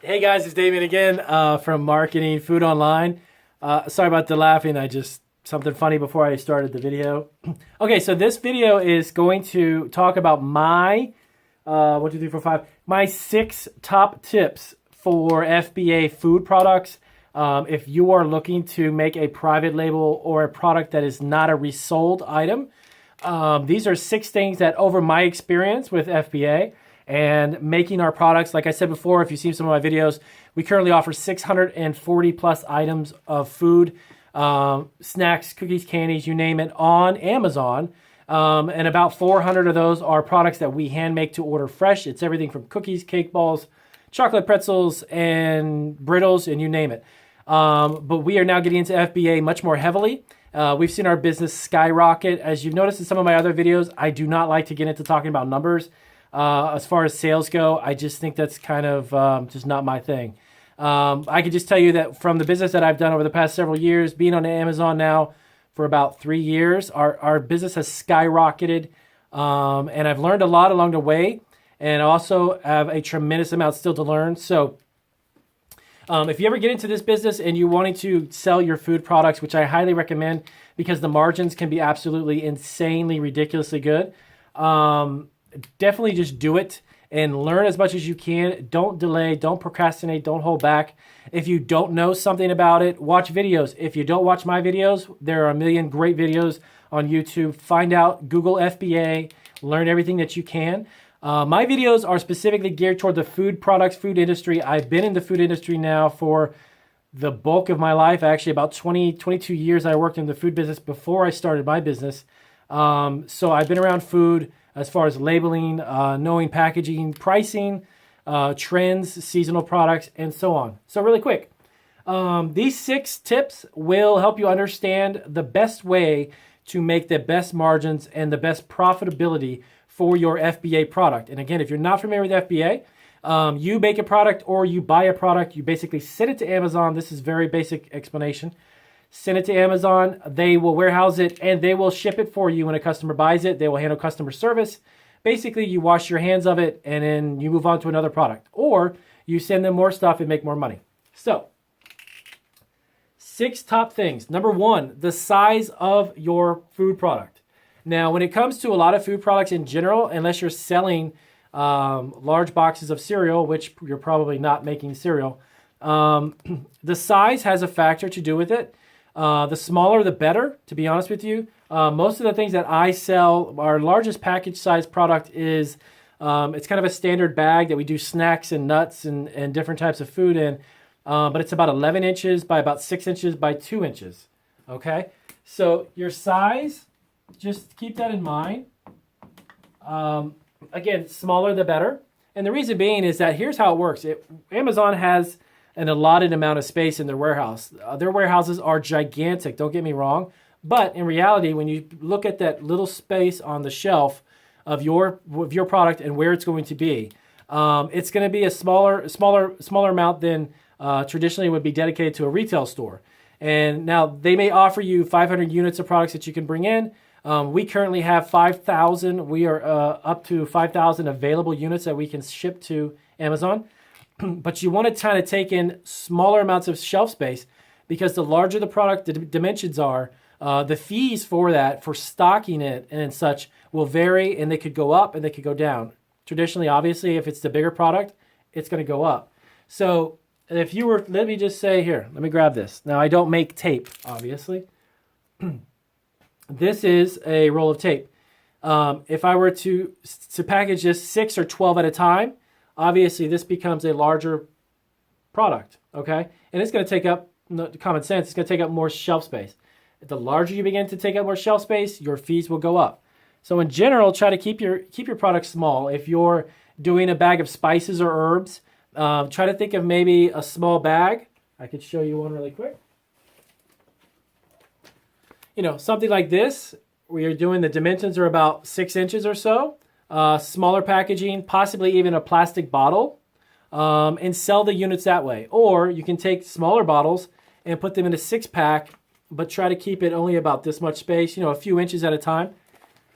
Hey guys, it's Damien again from Marketing Food Online. Sorry about the laughing. Something funny before I started the video. Okay, so this video is going to talk about my 1, 2, 3, 4, 5, my 6 top tips for FBA food products. If you are looking to make a private label or a product that is not a resold item, these are 6 things that, over my experience with FBA and making our products, like I said before, if you've seen some of my videos, we currently offer 640 plus items of food, snacks, cookies, candies, you name it, on Amazon. And about 400 of those are products that we hand make to order fresh. It's everything from cookies, cake balls, chocolate pretzels, and brittles, and you name it. But we are now getting into FBA much more heavily. We've seen our business skyrocket. As you've noticed in some of my other videos, I do not like to get into talking about numbers. As far as sales go, I just think that's kind of just not my thing. I can just tell you that from the business that I've done over the past several years, being on Amazon now for about 3 years, our business has skyrocketed. And I've learned a lot along the way, and also have a tremendous amount still to learn. So if you ever get into this business and you're wanting to sell your food products, which I highly recommend because the margins can be absolutely insanely, ridiculously good, definitely just do it and learn as much as you can. Don't delay, don't procrastinate, don't hold back. If you don't know something about it, watch videos. If you don't watch my videos, there are a million great videos on YouTube. Find out, Google FBA, learn everything that you can. My videos are specifically geared toward the food products, food industry. I've been in the food industry now for the bulk of my life. Actually, about 22 years I worked in the food business before I started my business. So I've been around food as far as labeling, knowing packaging, pricing, trends, seasonal products, and so on. So really quick, these 6 tips will help you understand the best way to make the best margins and the best profitability for your FBA product. And again, if you're not familiar with FBA, you make a product or you buy a product, you basically send it to Amazon. This is very basic explanation. Send it to Amazon, they will warehouse it, and they will ship it for you when a customer buys it. They will handle customer service. Basically, you wash your hands of it, and then you move on to another product. Or you send them more stuff and make more money. So, 6 top things. Number 1, the size of your food product. Now, when it comes to a lot of food products in general, unless you're selling large boxes of cereal, which you're probably not making cereal, the size has a factor to do with it. The smaller, the better, to be honest with you. Most of the things that I sell, our largest package size product is, it's kind of a standard bag that we do snacks and nuts and different types of food in. But it's about 11 inches by about 6 inches by 2 inches. Okay? So your size, just keep that in mind. Again, smaller the better. And the reason being is that here's how it works. Amazon has an allotted amount of space in their warehouse. Their warehouses are gigantic, don't get me wrong. But in reality, when you look at that little space on the shelf of your product and where it's going to be, it's going to be a smaller amount than traditionally would be dedicated to a retail store. And now they may offer you 500 units of products that you can bring in. We currently have 5,000. We are up to 5,000 available units that we can ship to Amazon. But you want to kind of take in smaller amounts of shelf space because the larger the product, the dimensions are, the fees for that, for stocking it and such, will vary, and they could go up and they could go down. Traditionally, obviously, if it's the bigger product, it's going to go up. So if you were, let me just say here, let me grab this. Now, I don't make tape, obviously. This is a roll of tape. If I were to package this 6 or 12 at a time, obviously this becomes a larger product, okay? And it's going to take up, common sense, it's going to take up more shelf space. The larger you begin to take up more shelf space, your fees will go up. So in general, try to keep your product small. If you're doing a bag of spices or herbs, try to think of maybe a small bag. I could show you one really quick. You know, something like this, where you're doing, the dimensions are about 6 inches or so. Smaller packaging, possibly even a plastic bottle, and sell the units that way. Or you can take smaller bottles and put them in a 6-pack, but try to keep it only about this much space, a few inches at a time.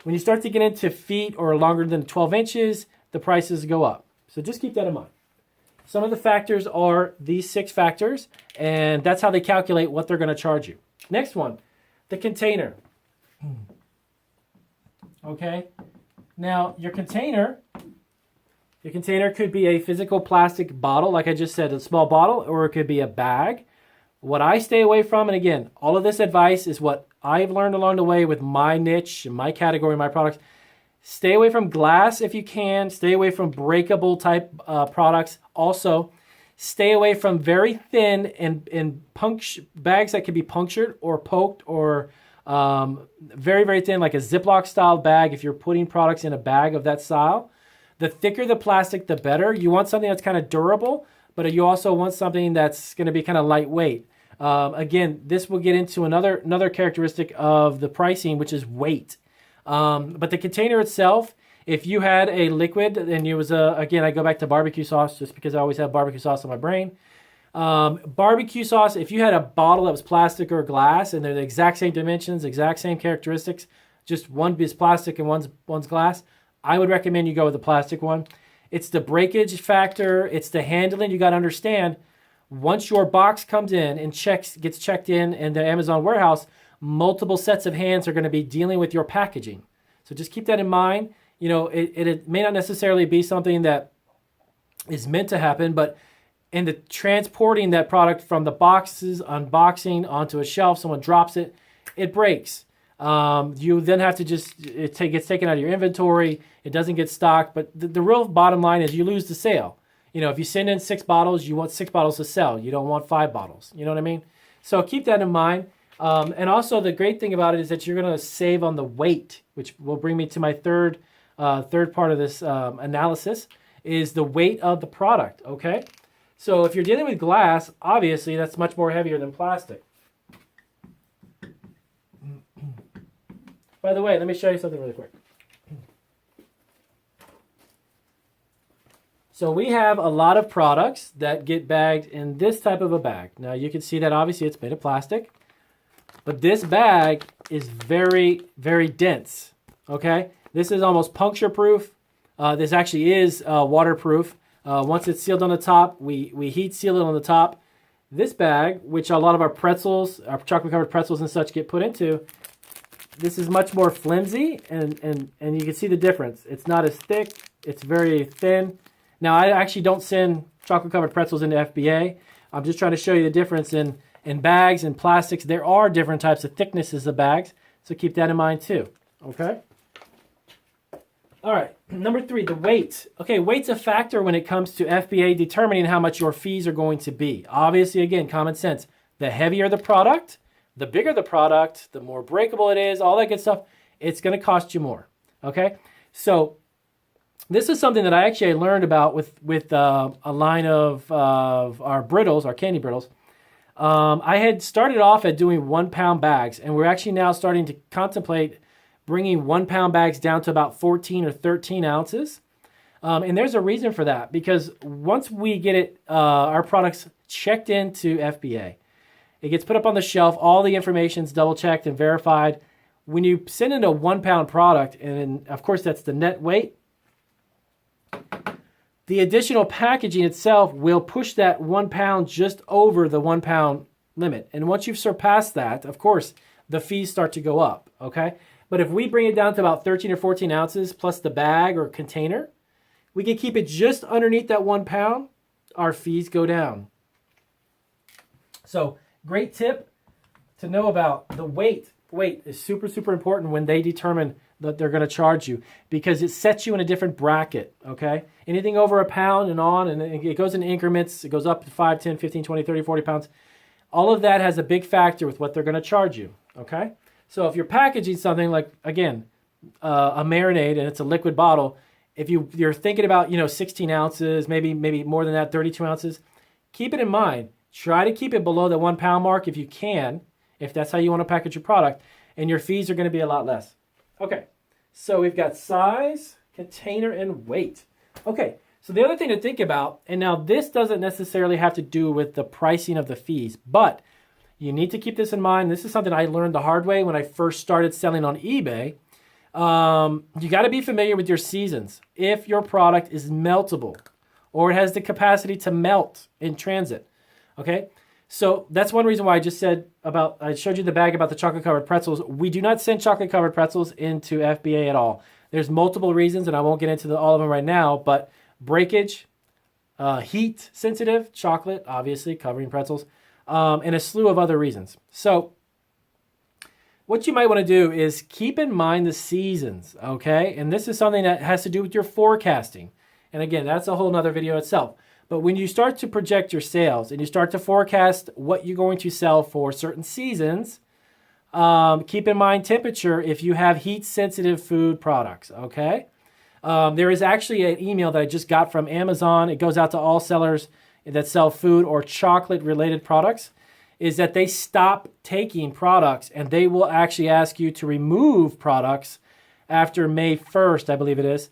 When you start to get into feet or longer than 12 inches, the prices go up. So just keep that in mind. Some of the factors are these 6 factors, and that's how they calculate what they're going to charge you. Next one, the container. Okay, now your container could be a physical plastic bottle, like I just said, a small bottle, or it could be a bag. What I stay away from, and again, all of this advice is what I've learned along the way with my niche, my category, my products. Stay away from glass if you can. Stay away from breakable type products. Also, stay away from very thin and bags that can be punctured or poked, or very, very thin, like a Ziploc style bag if you're putting products in a bag of that style. The thicker the plastic, the better. You want something that's kind of durable, but you also want something that's going to be kind of lightweight. Again, this will get into another characteristic of the pricing, which is weight. But the container itself, if you had a liquid and it was again, I go back to barbecue sauce just because I always have barbecue sauce on my brain. Barbecue sauce, if you had a bottle that was plastic or glass and they're the exact same dimensions, exact same characteristics, just one is plastic and one's glass, I would recommend you go with the plastic one. It's the breakage factor. It's the handling. You got to understand, once your box comes in and gets checked in the Amazon warehouse, multiple sets of hands are going to be dealing with your packaging. So just keep that in mind. You know, it may not necessarily be something that is meant to happen, but in the transporting that product from the boxes, unboxing onto a shelf, someone drops it, it breaks. You then have to it gets taken out of your inventory. It doesn't get stocked. But the real bottom line is you lose the sale. You know, if you send in 6 bottles, you want 6 bottles to sell. You don't want 5 bottles. You know what I mean? So keep that in mind. And also the great thing about it is that you're going to save on the weight, which will bring me to my third part of this analysis, is the weight of the product, okay? So if you're dealing with glass, obviously that's much more heavier than plastic. By the way, let me show you something really quick. So we have a lot of products that get bagged in this type of a bag. Now you can see that obviously it's made of plastic, but this bag is very, very dense, okay? This is almost puncture proof. This actually is waterproof. Once it's sealed on the top, we heat seal it on the top. This bag, which a lot of our pretzels, our chocolate covered pretzels and such get put into, this is much more flimsy, and you can see the difference. It's not as thick. It's very thin. Now, I actually don't send chocolate-covered pretzels into FBA. I'm just trying to show you the difference in bags and plastics. There are different types of thicknesses of bags, so keep that in mind too, okay? All right, number 3, the weight. Okay, weight's a factor when it comes to FBA determining how much your fees are going to be. Obviously, again, common sense. The heavier the product, the bigger the product, the more breakable it is, all that good stuff, it's going to cost you more, okay? So this is something that I learned about with a line of our brittles, our candy brittles. I had started off at doing 1 pound bags, and we're actually now starting to contemplate bringing 1 pound bags down to about 14 or 13 ounces. And there's a reason for that, because once we get our products checked into FBA, it gets put up on the shelf, all the information's double checked and verified. When you send in a 1 pound product, and of course that's the net weight, the additional packaging itself will push that 1 pound just over the 1 pound limit. And once you've surpassed that, of course, the fees start to go up, okay? But if we bring it down to about 13 or 14 ounces plus the bag or container, we can keep it just underneath that 1 pound, our fees go down. So great tip to know about the weight. Weight is super, super important when they determine that they're going to charge you, because it sets you in a different bracket, okay? Anything over 1 pound and on, and it goes in increments. It goes up to 5, 10, 15, 20, 30, 40 pounds. All of that has a big factor with what they're going to charge you, okay? So if you're packaging something like, again, a marinade, and it's a liquid bottle, if you're thinking about, 16 ounces, maybe more than that, 32 ounces, keep it in mind. Try to keep it below the 1 pound mark if you can, if that's how you want to package your product, and your fees are going to be a lot less. Okay, so we've got size, container, and weight. Okay, so the other thing to think about, and now this doesn't necessarily have to do with the pricing of the fees, but you need to keep this in mind. This is something I learned the hard way when I first started selling on eBay. You got to be familiar with your seasons. If your product is meltable, or it has the capacity to melt in transit. Okay, so that's one reason why I just said about, I showed you the bag about the chocolate covered pretzels. We do not send chocolate covered pretzels into FBA at all. There's multiple reasons, and I won't get into all of them right now, but breakage, heat sensitive, chocolate, obviously, covering pretzels, and a slew of other reasons. So what you might want to do is keep in mind the seasons, okay? And this is something that has to do with your forecasting. And again, that's a whole nother video itself. But when you start to project your sales and you start to forecast what you're going to sell for certain seasons, keep in mind temperature if you have heat-sensitive food products, okay? There is actually an email that I just got from Amazon. It goes out to all sellers that sell food or chocolate-related products, is that they stop taking products and they will actually ask you to remove products after May 1st, I believe it is,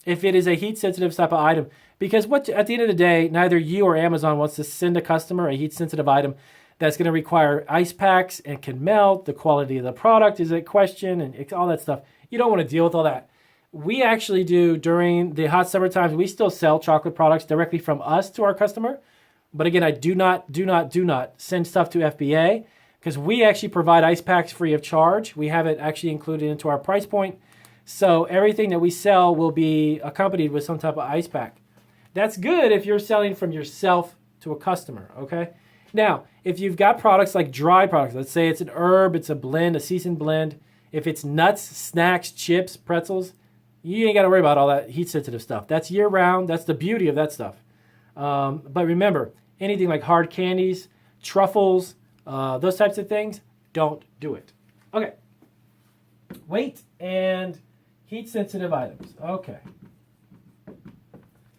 if it is a heat-sensitive type of item. Because at the end of the day, neither you or Amazon wants to send a customer a heat-sensitive item that's going to require ice packs and can melt. The quality of the product is a question and all that stuff. You don't want to deal with all that. We actually do, during the hot summer times, we still sell chocolate products directly from us to our customer. But again, I do not send stuff to FBA because we actually provide ice packs free of charge. We have it actually included into our price point. So everything that we sell will be accompanied with some type of ice pack. That's good if you're selling from yourself to a customer, okay? Now, if you've got products like dry products, let's say it's an herb, it's a blend, a seasoned blend. If it's nuts, snacks, chips, pretzels, you ain't got to worry about all that heat-sensitive stuff. That's year-round. That's the beauty of that stuff. But remember, anything like hard candies, truffles, those types of things, don't do it. Okay. Weight and heat-sensitive items. Okay.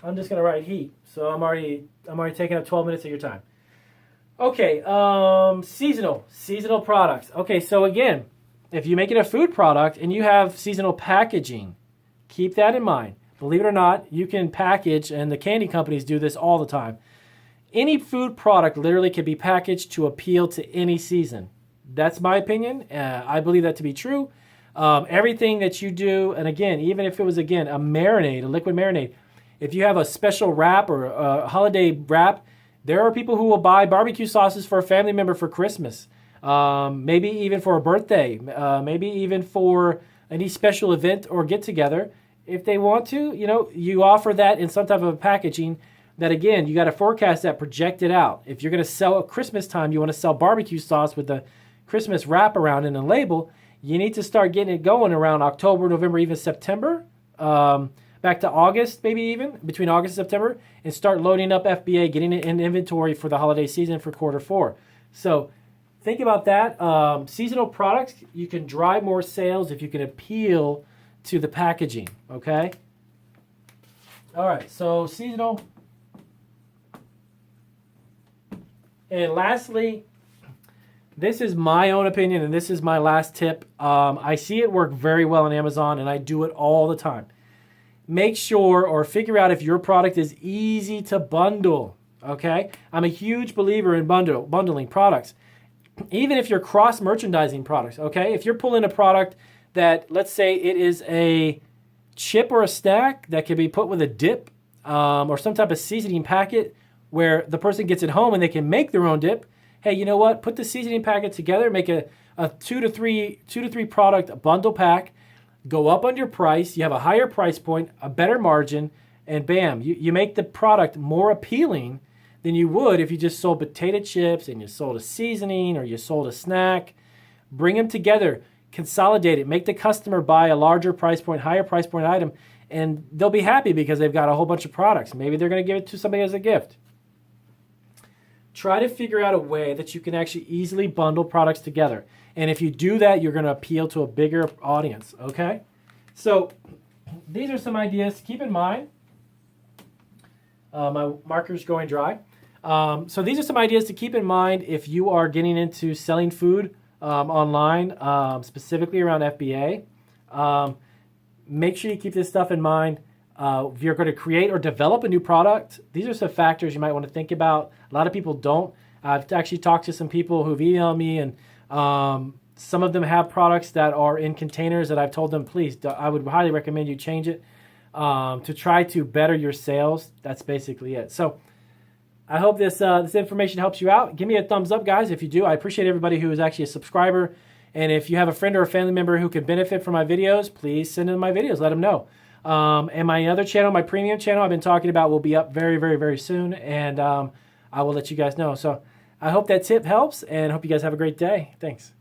I'm just going to write heat, so I'm already taking up 12 minutes of your time. Okay, seasonal products. Okay, so again, if you're making a food product and you have seasonal packaging, keep that in mind. Believe it or not, you can package, and the candy companies do this all the time. Any food product literally can be packaged to appeal to any season. That's my opinion. I believe that to be true. Everything that you do, and again, even if it was, again, a marinade, a liquid marinade, if you have a special wrap or a holiday wrap, there are people who will buy barbecue sauces for a family member for Christmas, maybe even for a birthday, maybe even for any special event or get-together. If they want to, you offer that in some type of packaging that, again, you got to forecast that, project it out. If you're going to sell at Christmas time, you want to sell barbecue sauce with the Christmas wrap around and a label, you need to start getting it going around October, November, even September. Back to August, maybe even, between August and September, and start loading up FBA, getting it in inventory for the holiday season for Q4. So think about that. Seasonal products, you can drive more sales if you can appeal to the packaging, okay? All right, so seasonal. And lastly, this is my own opinion, and this is my last tip. I see it work very well on Amazon, and I do it all the time. Make sure or figure out if your product is easy to bundle, okay? I'm a huge believer in bundling products. Even if you're cross-merchandising products, okay? If you're pulling a product that, let's say it is a chip or a snack that can be put with a dip or some type of seasoning packet where the person gets it home and they can make their own dip, hey, you know what? Put the seasoning packet together, make a two to three product bundle pack, go up on your price, you have a higher price point, a better margin, and bam, you make the product more appealing than you would if you just sold potato chips and you sold a seasoning or you sold a snack. Bring them together, consolidate it, make the customer buy a larger price point, higher price point item, and they'll be happy because they've got a whole bunch of products. Maybe they're going to give it to somebody as a gift. Try to figure out a way that you can actually easily bundle products together. And if you do that, you're going to appeal to a bigger audience, okay? So these are some ideas to keep in mind. My marker's going dry. So these are some ideas to keep in mind if you are getting into selling food online, specifically around FBA. Make sure you keep this stuff in mind. If you're going to create or develop a new product, these are some factors you might want to think about. A lot of people don't. I've actually talked to some people who've emailed me, and some of them have products that are in containers that I've told them, please, I would highly recommend you change it. to try to better your sales. That's basically it. So I hope this information helps you out. Give me a thumbs up, guys, if you do. I appreciate everybody who is actually a subscriber. And if you have a friend or a family member who could benefit from my videos, please send in my videos. Let them know. And my other channel, my premium channel I've been talking about, will be up very, very, very soon. And I will let you guys know. So I hope that tip helps, and hope you guys have a great day. Thanks.